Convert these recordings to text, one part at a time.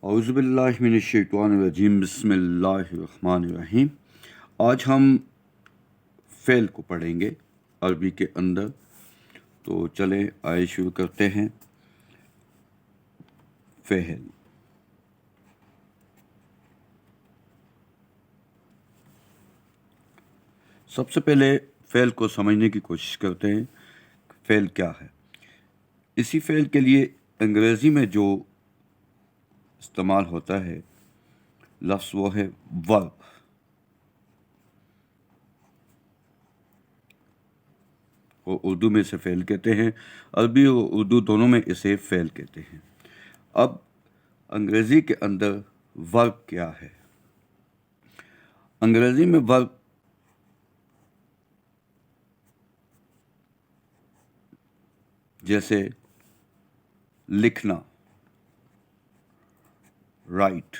اعوذ باللہ من الشیطان الرجیم بسم اللہ الرحمن الرحیم. آج ہم فعل کو پڑھیں گے عربی کے اندر. تو چلیں آئے شروع کرتے ہیں. فعل. سب سے پہلے فعل کو سمجھنے کی کوشش کرتے ہیں. فعل کیا ہے؟ اسی فعل کے لیے انگریزی میں جو استعمال ہوتا ہے لفظ وہ ہے ورب. وہ اردو میں اسے فعل کہتے ہیں. عربی اور اردو دونوں میں اسے فعل کہتے ہیں. اب انگریزی کے اندر ورب کیا ہے؟ انگریزی میں ورب جیسے لکھنا، رائٹ،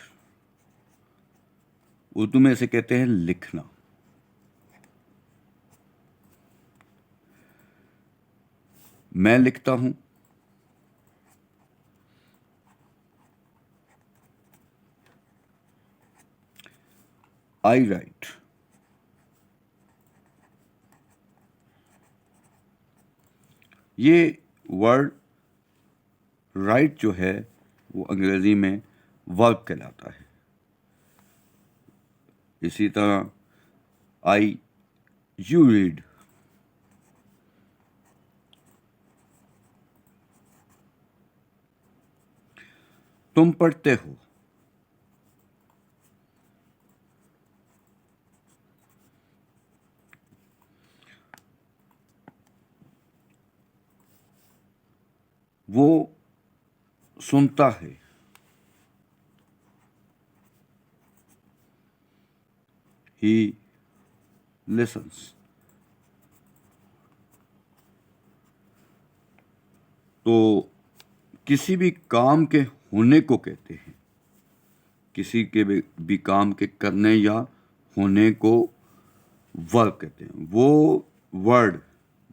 اردو میں اسے کہتے ہیں لکھنا. میں لکھتا ہوں، آئی رائٹ. یہ ورڈ رائٹ جو ہے وہ انگریزی میں ورب کہلاتا ہے. اسی طرح یو ریڈ، تم پڑھتے ہو. وہ سنتا ہے. ہی لسنس. تو کسی بھی کام کے ہونے کو کہتے ہیں. کسی کے بھی کام کے کرنے یا ہونے کو ورب کہتے ہیں. وہ ورڈ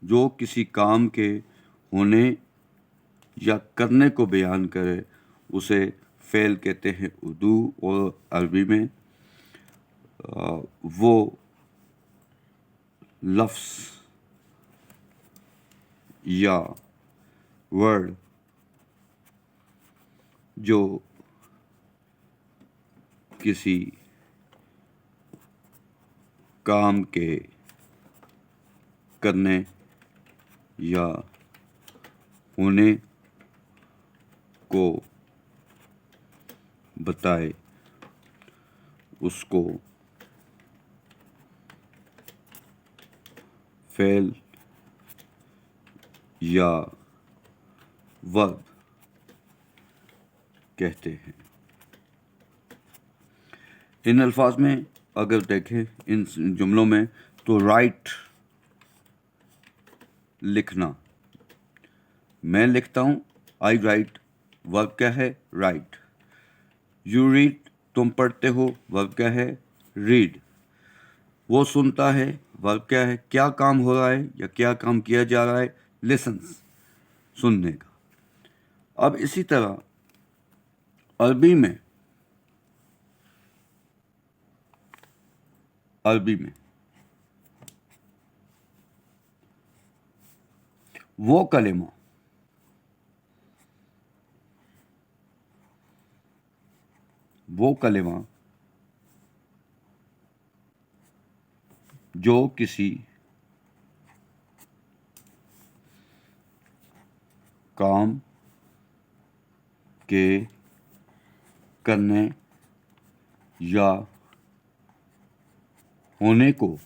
جو کسی کام کے ہونے یا کرنے کو بیان کرے اسے فعل کہتے ہیں اردو اور عربی میں. وہ لفظ یا ورڈ جو کسی کام کے کرنے یا ہونے کو بتائے اس کو فعل یا ورب کہتے ہیں. ان الفاظ میں اگر دیکھیں ان جملوں میں تو رائٹ لکھنا، میں لکھتا ہوں، آئی رائٹ، ورب کیا ہے؟ رائٹ. یو ریڈ، تم پڑھتے ہو، ورب کیا ہے؟ ریڈ. وہ سنتا ہے، ورب کیا ہے؟ کیا کام ہو رہا ہے یا کیا کام کیا جا رہا ہے؟ لسنس، سننے کا. اب اسی طرح عربی میں وہ کلمہ جو کسی کام کے کرنے یا ہونے کو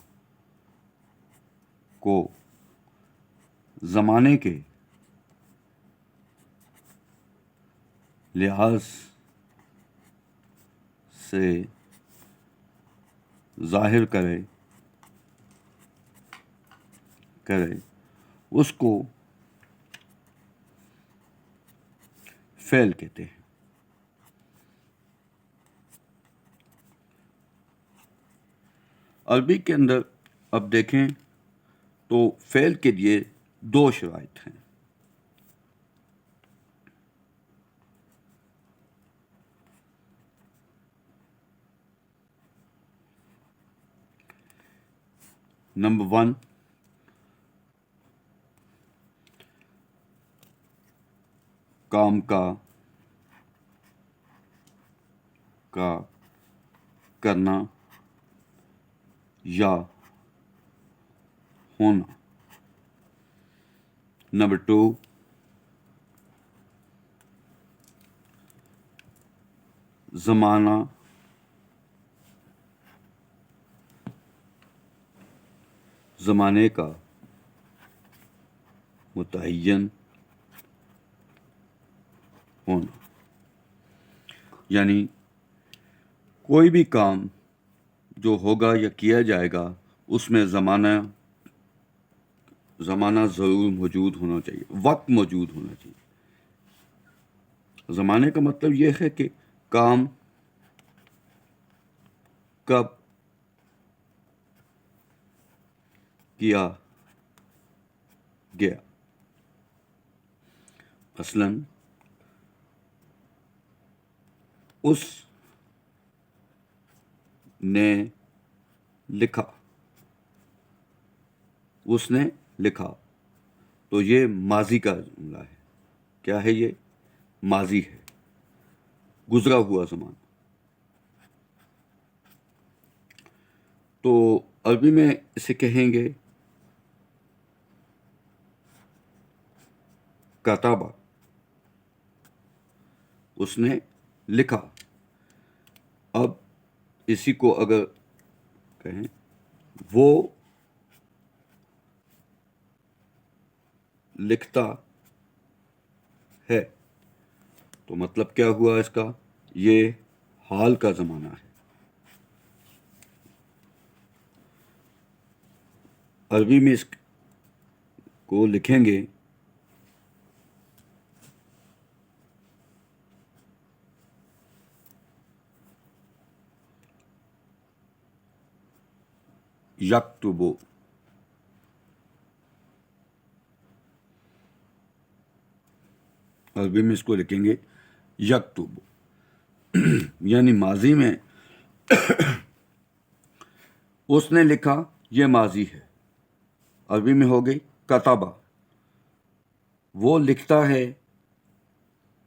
زمانے کے لحاظ سے ظاہر کرے اس کو فعل کہتے ہیں. عربی کے اندر اب دیکھیں تو فعل کے لیے دو شرائط ہیں. نمبر 1 کام کا کرنا یا ہونا. نمبر 2 زمانے کا متعین ہونا. یعنی کوئی بھی کام جو ہوگا یا کیا جائے گا اس میں زمانہ ضرور موجود ہونا چاہیے, وقت موجود ہونا چاہیے. زمانے کا مطلب یہ ہے کہ کام کب کیا گیا. مثلاً اس نے لکھا تو یہ ماضی کا جملہ ہے. کیا ہے یہ؟ ماضی ہے, گزرا ہوا زمانہ. تو عربی میں اسے کہیں گے کتابہ, اس نے لکھا. اب اسی کو اگر کہیں وہ لکھتا ہے تو مطلب کیا ہوا اس کا؟ یہ حال کا زمانہ ہے. عربی میں اس کو لکھیں گے یکتبو. عربی میں اس کو لکھیں گے یکتبو. یعنی ماضی میں اس نے لکھا, یہ ماضی ہے. عربی میں ہو گئی کتابہ, وہ لکھتا ہے,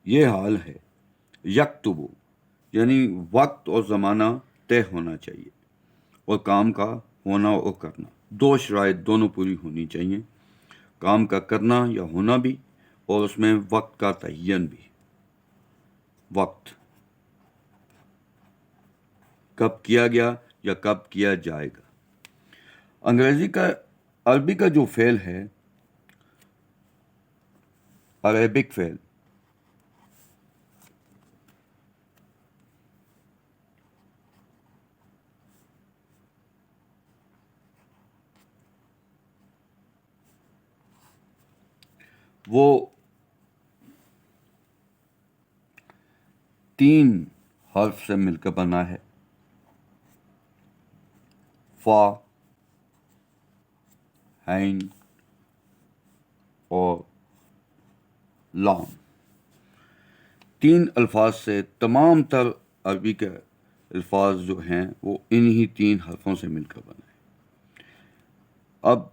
یہ حال ہے. یکتبو یعنی وقت اور زمانہ طے ہونا چاہیے, اور کام کا ہونا اور کرنا, 2 شرائط دونوں پوری ہونی چاہیے. کام کا کرنا یا ہونا بھی, اور اس میں وقت کا تعین بھی. وقت کب کیا گیا یا کب کیا جائے گا. عربی کا جو فعل ہے, عربک فعل, وہ 3 حرف سے مل کر بنا ہے. فا, عین اور لام. 3 الفاظ سے تمام تر عربی کے الفاظ جو ہیں وہ انہی 3 حرفوں سے مل کر بنے. اب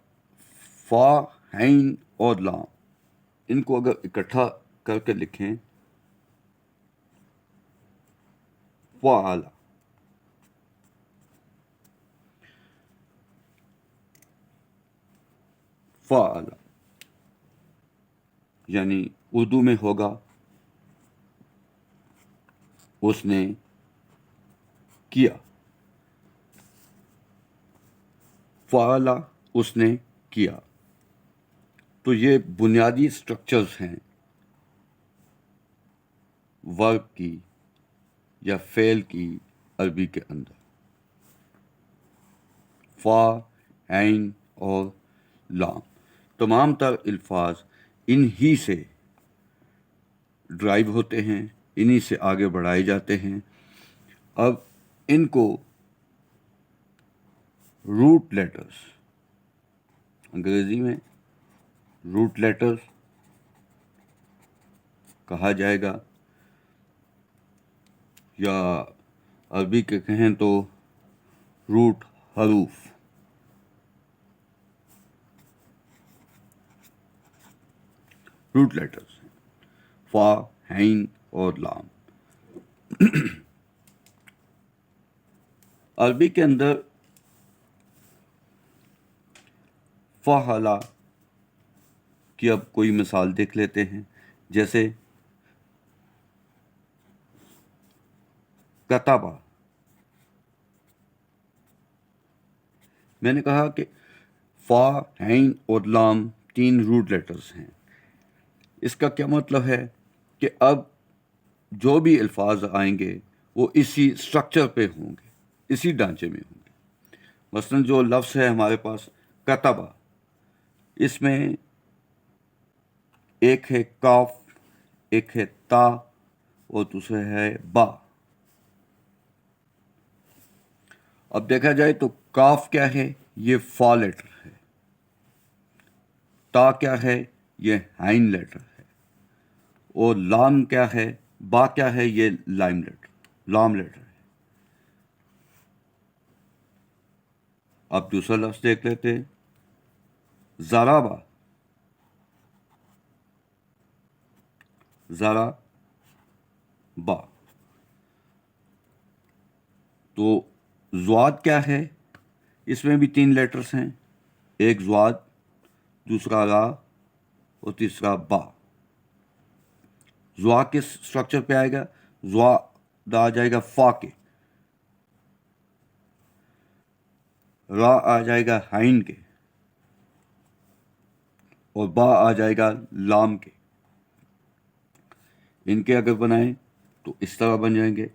فا, عین اور لام, ان کو اگر اکٹھا کر کے لکھیں فعل, فعل یعنی اردو میں ہوگا اس نے کیا. فعل, اس نے کیا. تو یہ بنیادی سٹرکچرز ہیں ورب کی یا فعل کی عربی کے اندر. فا, عین اور لام, تمام تر الفاظ انہی سے ڈرائیو ہوتے ہیں, انہی سے آگے بڑھائے جاتے ہیں. اب ان کو روٹ لیٹرز, انگریزی میں روٹ لیٹرز کہا جائے گا, یا عربی کے کہیں تو روٹ حروف. روٹ لیٹرز ہیں، فا، عین اور لام۔ عربی کے اندر فعلا کی اب کوئی مثال دیکھ لیتے ہیں، جیسے کتابہ۔ میں نے کہا کہ فا، عین اور لام 3 روٹ لیٹرز ہیں۔ اس کا کیا مطلب ہے کہ اب جو بھی الفاظ آئیں گے وہ اسی اسٹرکچر پہ ہوں گے، اسی ڈھانچے میں ہوں گے۔ مثلاً جو لفظ ہے ہمارے پاس کتابہ، اس میں ایک ہے کاف، ایک ہے تا اور دوسرا ہے با۔ اب دیکھا جائے تو کاف کیا ہے؟ یہ فا لیٹر ہے۔ تا کیا ہے؟ یہ عین لیٹر ہے۔ اور لام کیا ہے؟ با کیا ہے؟ یہ لام لیٹر ہے۔ اب دوسرا لفظ دیکھ لیتے ہیں، ضربہ۔ با، تو زواد کیا ہے؟ اس میں بھی 3 لیٹرز ہیں، ایک زواد، دوسرا را اور تیسرا با۔ زوا کس اسٹرکچر پہ آئے گا؟ زواد آ جائے گا فا کے، را آ جائے گا عین کے، اور با آ جائے گا لام کے۔ ان کے اگر بنائیں تو اس طرح بن جائیں گے،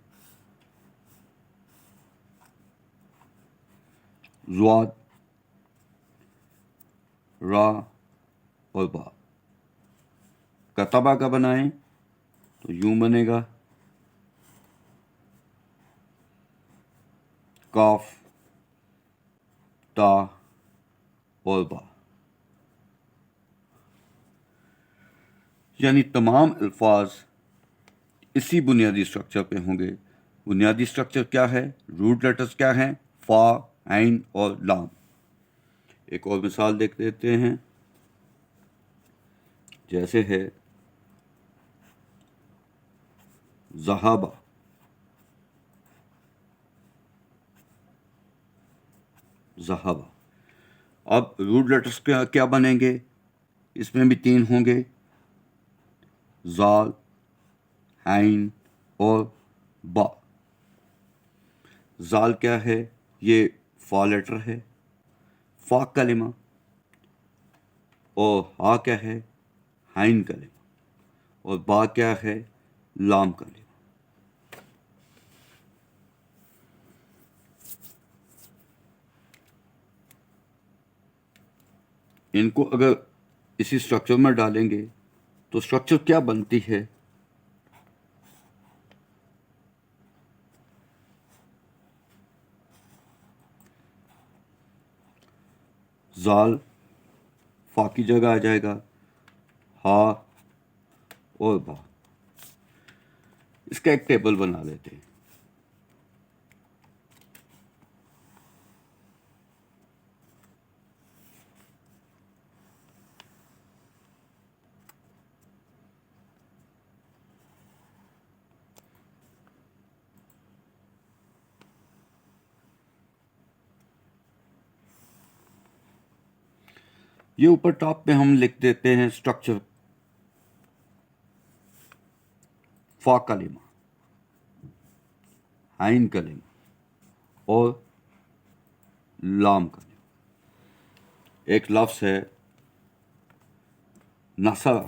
زواد، را اور با۔ کتبہ کا بنائیں تو یوں بنے گا، کاف، تا اور با۔ یعنی تمام الفاظ اسی بنیادی اسٹرکچر پہ ہوں گے۔ بنیادی اسٹرکچر کیا ہے؟ روٹ لیٹرز کیا ہیں؟ فا، عین اور لام۔ ایک اور مثال دیکھ لیتے ہیں، جیسے ہے ذہابہ۔ ذہابہ، اب روٹ لیٹرز کیا بنیں گے؟ اس میں بھی 3 ہوں گے، زال، عین اور با۔ زال کیا ہے؟ یہ فا لیٹر ہے، فا کلمہ، اور ہا کیا ہے؟ عین کلمہ، اور با کیا ہے؟ لام کلمہ۔ ان کو اگر اسی اسٹرکچر میں ڈالیں گے تو اسٹرکچر کیا بنتی ہے؟ زال فا کی جگہ آ جائے گا، ہا اور با۔ اس کا ایک ٹیبل بنا لیتے ہیں۔ یہ اوپر ٹاپ پہ ہم لکھ دیتے ہیں اسٹرکچر، فا کلمہ، عین کلمہ اور لام کلمہ۔ ایک لفظ ہے نصرہ۔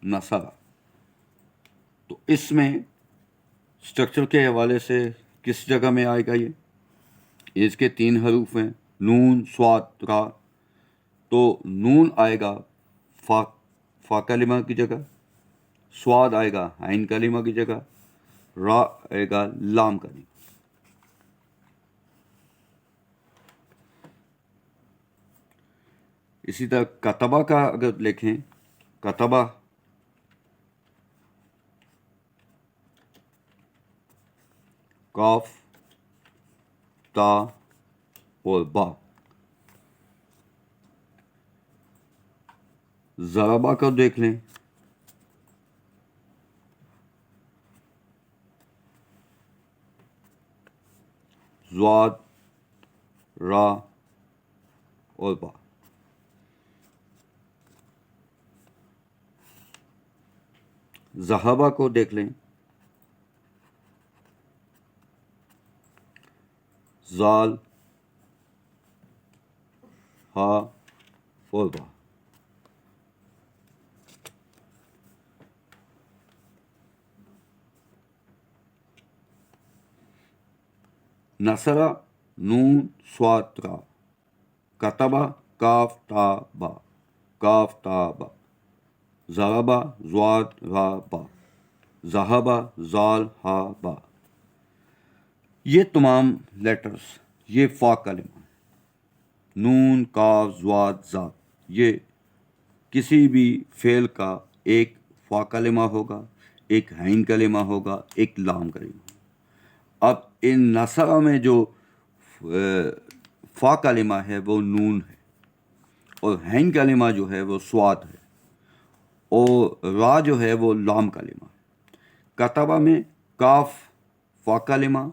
نصرہ، تو اس میں اسٹرکچر کے حوالے سے کس جگہ میں آئے گا؟ یہ اس کے 3 حروف ہیں، نون، صاد، را۔ تو نون آئے گا فا کلمہ کی جگہ، صاد آئے گا عین کلمہ کی جگہ، را آئے گا لام کلمہ۔ اسی طرح کتبہ کا اگر لکھیں، کتبہ کاف، تا اور با۔ ضربہ کو دیکھ لیں. ضاد، را اور با. ذہبہ کو دیکھ لیں. زال، ہا اور با. نصرہ، نون صاد را. کتبہ، کاف تا با، کاف تا با. ضربہ، ضاد را با. ذہبہ، زال ہا با. یہ تمام لیٹرز، یہ فا کلمہ، نون، کاف، ضاد، زا، یہ کسی بھی فعل کا ایک فا کلمہ ہوگا، ایک عین کلمہ ہوگا، ایک لام کلمہ ہوگا. اب ان نصرہ میں جو فا کلمہ ہے وہ نون ہے، اور عین کلمہ جو ہے وہ صاد ہے، اور را جو ہے وہ لام کلمہ ہے. کتبہ میں کاف فا کلمہ،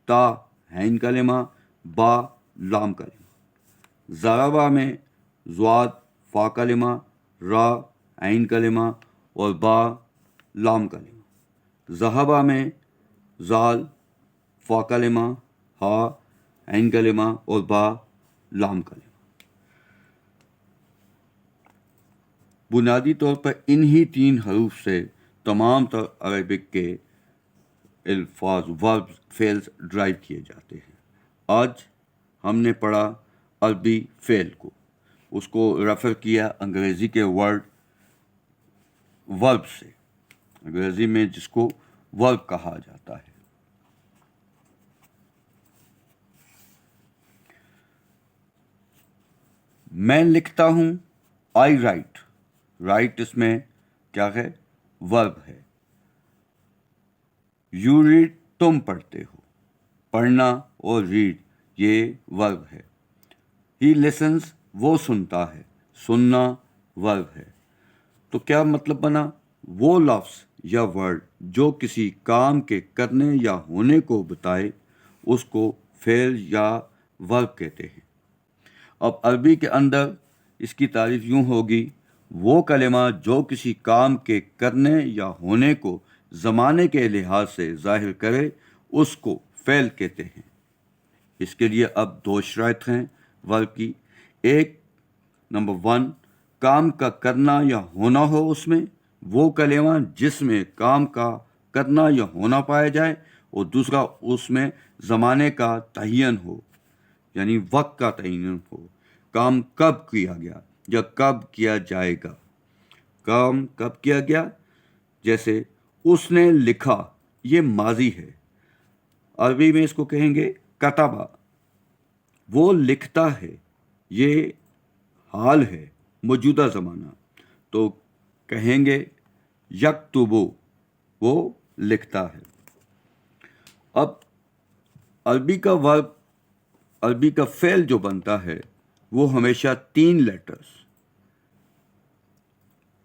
تا عین کلمہ، با لام کلمہ. ضربہ میں ضاد فا کلمہ، را عین کلمہ اور با لام کلمہ. ذہبہ میں زال فا کلمہ، ہا عین کلمہ اور با لام کلمہ. بنیادی طور پر انہی 3 حروف سے تمام تر عربک کے الفاظ، ورب، فعلز ڈرائیو کیے جاتے ہیں. آج ہم نے پڑھا عربی فعل کو، اس کو ریفر کیا انگریزی کے ورب سے، انگریزی میں جس کو ورب کہا جاتا ہے. میں لکھتا ہوں، آئی رائٹ. رائٹ اس میں کیا ہے؟ ورب ہے. یو ریڈ، تم پڑھتے ہو. پڑھنا اور ریڈ یہ ورب ہے. ہی لسنز، وہ سنتا ہے. سننا ورب ہے. تو کیا مطلب بنا؟ وہ لفظ یا ورڈ جو کسی کام کے کرنے یا ہونے کو بتائے اس کو فعل یا ورب کہتے ہیں. اب عربی کے اندر اس کی تعریف یوں ہوگی: وہ کلمہ جو کسی کام کے کرنے یا ہونے کو زمانے کے لحاظ سے ظاہر کرے اس کو فعل کہتے ہیں. اس کے لیے اب 2 شرائط ہیں ورب کی. ایک، نمبر 1، کام کا کرنا یا ہونا ہو اس میں، وہ کلمہ جس میں کام کا کرنا یا ہونا پایا جائے. اور دوسرا، اس میں زمانے کا تعین ہو، یعنی وقت کا تعین ہو. کام کب کیا گیا یا کب کیا جائے گا. کام کب کیا گیا، جیسے اس نے لکھا، یہ ماضی ہے. عربی میں اس کو کہیں گے کتبہ. وہ لکھتا ہے، یہ حال ہے، موجودہ زمانہ. تو کہیں گے یکتبو، وہ لکھتا ہے. اب عربی کا ورب، عربی کا فعل جو بنتا ہے وہ ہمیشہ 3 لیٹرز،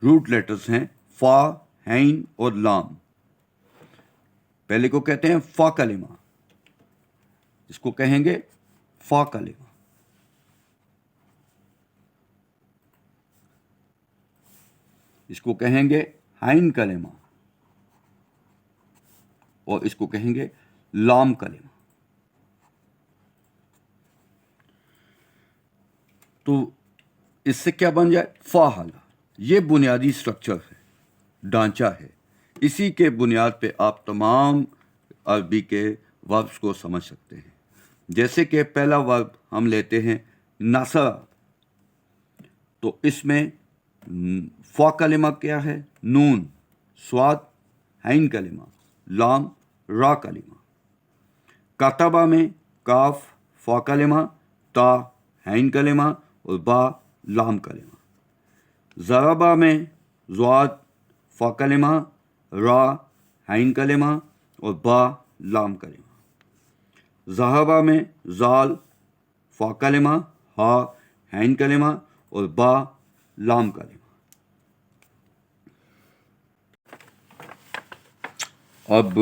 روٹ لیٹرز ہیں: فا، عین اور لام. پہلے کو کہتے ہیں فا کلمہ، اس کو کہیں گے فا کلمہ. اس کو کہیں گے عین کلمہ، اور اس کو کہیں گے لام کلمہ. تو اس سے کیا بن جائے؟ فا حالہ. یہ بنیادی سٹرکچر ہے، ڈھانچہ ہے. اسی کے بنیاد پہ آپ تمام عربی کے وربس کو سمجھ سکتے ہیں. جیسے کہ پہلا ورب ہم لیتے ہیں نصرہ. تو اس میں فا کلمہ کیا ہے؟ نون، صاد عین کلمہ، لام را کلمہ. کتبہ میں کاف فا کلمہ، تا عین کلمہ اور با لام کلمہ. ضربہ میں ضاد فا کلمہ، را عین کلمہ اور با لام کلمہ. ذہبہ میں زال فا کلمہ، ہا عین کلمہ اور با لام کلمہ. اب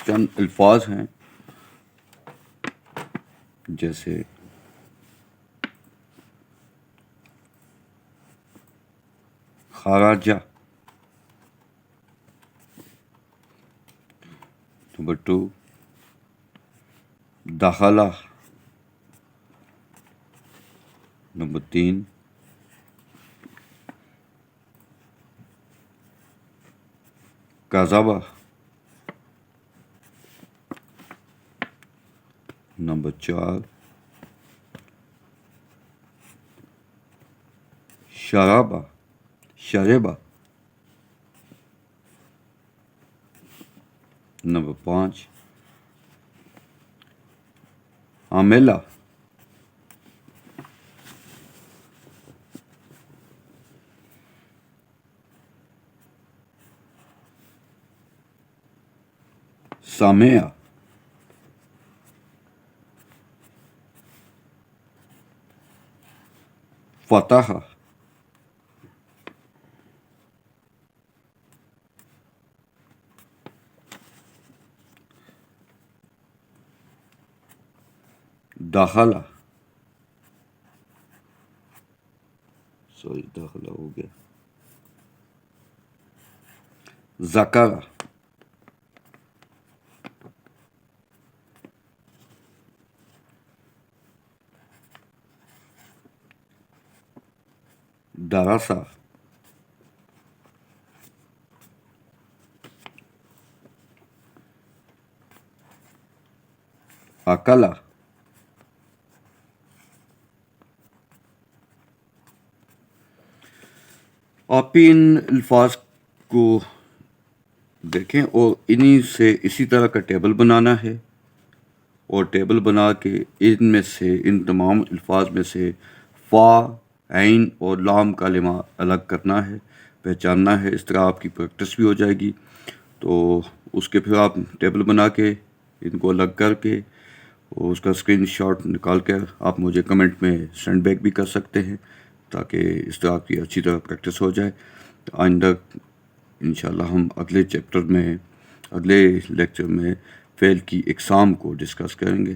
چند الفاظ ہیں جیسے خراجہ، نمبر 2 داخلہ، نمبر 3 کذبہ، نمبر 4 شربہ، نمبر 5 عملہ، سمع، فتح، داخلہ ہو گیا، ذکر، درس، اکل۔ آپ بھی ان الفاظ کو دیکھیں اور انہی سے اسی طرح کا ٹیبل بنانا ہے، اور ٹیبل بنا کے ان میں سے ان تمام الفاظ میں سے فا، عین اور لام کلمہ الگ کرنا ہے، پہچاننا ہے۔ اس طرح آپ کی پریکٹس بھی ہو جائے گی۔ تو اس کے پھر آپ ٹیبل بنا کے ان کو الگ کر کے اور اس کا اسکرین شاٹ نکال کر آپ مجھے کمنٹ میں سینڈ بیک بھی کر سکتے ہیں، تاکہ اس طرح کی اچھی طرح پریکٹس ہو جائے۔ آئندہ انشاءاللہ ہم اگلے لیکچر میں فعل کی اقسام کو ڈسکس کریں گے۔